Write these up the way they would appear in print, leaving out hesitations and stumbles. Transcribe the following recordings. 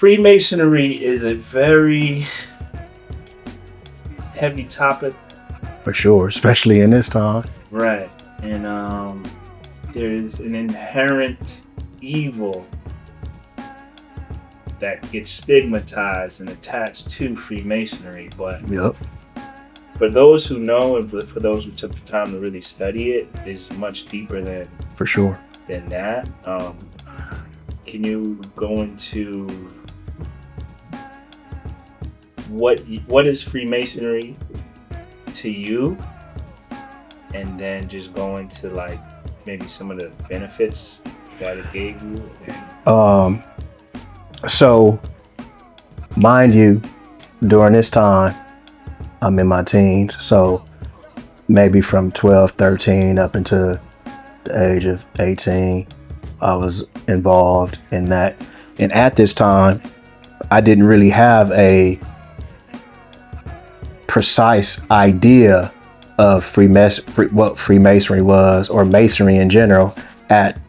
Freemasonry is a very heavy topic. For sure, especially in this time. Right. And there's an inherent evil that gets stigmatized and attached to Freemasonry. But yep. For those who know and for those who took the time to really study it, it's much deeper than for sure than that. Can you go into what is Freemasonry to you, and then just go into like maybe some of the benefits that it gave you? So mind you, during this time I'm in my teens, so maybe from 12, 13 up until the age of 18 I was involved in that. And at this time I didn't really have a precise idea of what Freemasonry was, or Masonry in general at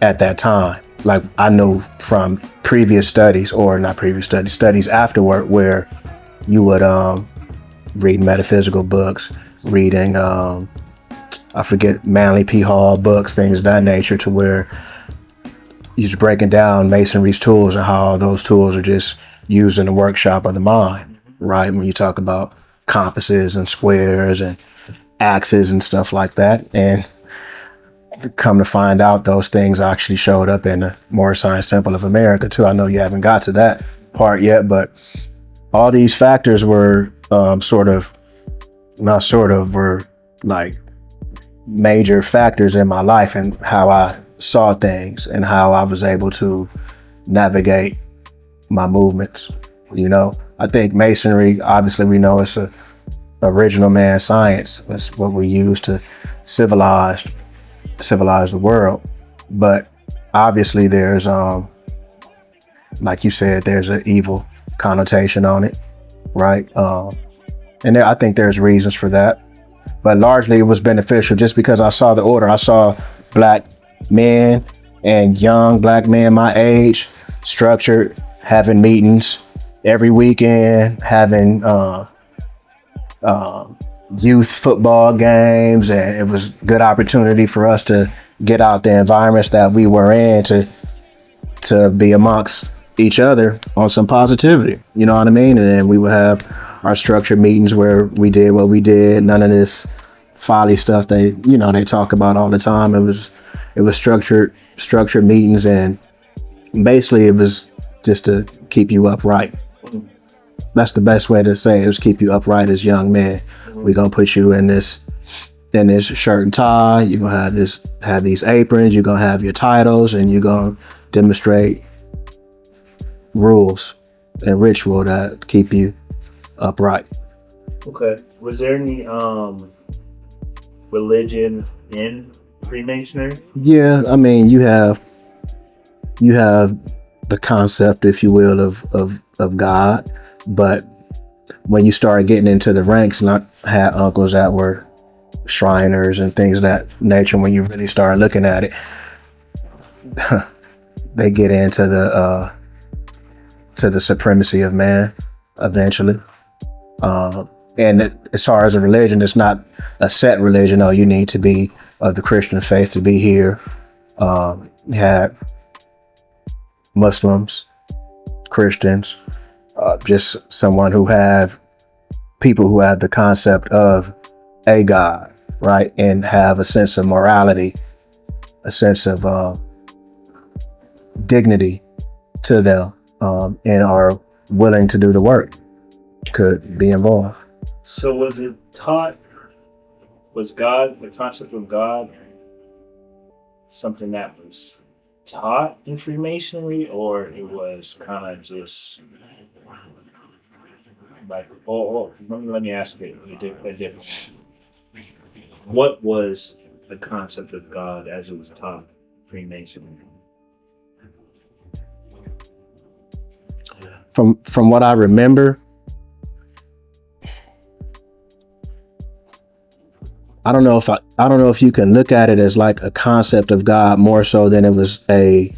that time. Like I know from previous studies, or not previous studies afterward, where you would read metaphysical books, reading I forget, Manly P. Hall books, things of that nature, to where you're just breaking down Masonry's tools and how those tools are just used in the workshop of the mind. Right, when you talk about compasses and squares and axes and stuff like that. And come to find out, those things actually showed up in the Moorish Science Temple of America too. I know you haven't got to that part yet, but all these factors were were like major factors in my life and how I saw things and how I was able to navigate my movements. You know, I think Masonry, obviously we know it's a original man science. That's what we use to civilize the world. But obviously there's, like you said, there's an evil connotation on it, right? And I think there's reasons for that. But largely it was beneficial just because I saw the order. I saw black men and young black men my age structured, having meetings every weekend, having youth football games, and it was a good opportunity for us to get out the environments that we were in to be amongst each other on some positivity, you know what I mean? And then we would have our structured meetings where we did what we did, none of this folly stuff they talk about all the time. It was structured meetings, and basically it was just to keep you upright. That's the best way to say it, is keep you upright as young men. We're gonna put you in this shirt and tie. You're gonna have these aprons. You're gonna have your titles, and you're gonna demonstrate rules and ritual that keep you upright. Okay. Was there any religion in Freemasonry? Yeah, I mean, you have the concept, if you will, of God. But when you start getting into the ranks, and I had uncles that were Shriners and things of that nature, when you really start looking at it, they get into the supremacy of man eventually. And as far as a religion, it's not a set religion. No, you need to be of the Christian faith to be here. You had Muslims, Christians, just people who have the concept of a God, right? And have a sense of morality, a sense of dignity to them, and are willing to do the work, could be involved. So was the concept of God, something that was taught in Freemasonry, or it was kind of just like, let me ask it a different way. What was the concept of God as it was taught in Freemasonry? From what I remember, I don't know if you can look at it as like a concept of God more so than it was a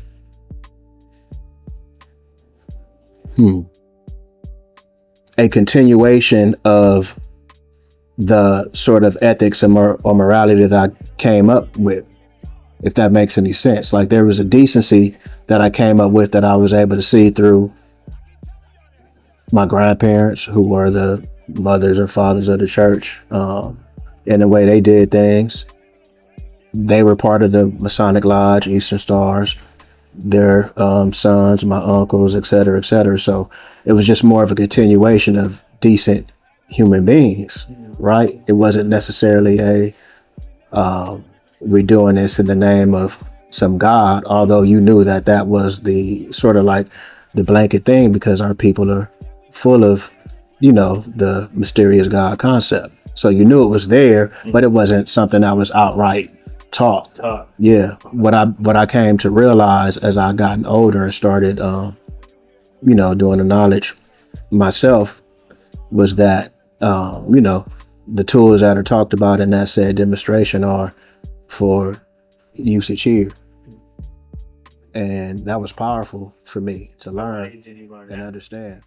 a continuation of the sort of ethics and or morality that I came up with, if that makes any sense. Like there was a decency that I came up with that I was able to see through my grandparents, who were the mothers and fathers of the church, in the way they did things. They were part of the Masonic Lodge, Eastern Stars, their sons, my uncles, et cetera, et cetera. So it was just more of a continuation of decent human beings, right? It wasn't necessarily a we're doing this in the name of some God, although you knew that that was the sort of like the blanket thing, because our people are full of, you know, the mysterious God concept. So you knew it was there, but it wasn't something that was outright taught. Yeah. What I came to realize as I gotten older and started, you know, doing the knowledge myself, was that, you know, the tools that are talked about in that said demonstration are for usage here. And that was powerful for me to learn and understand.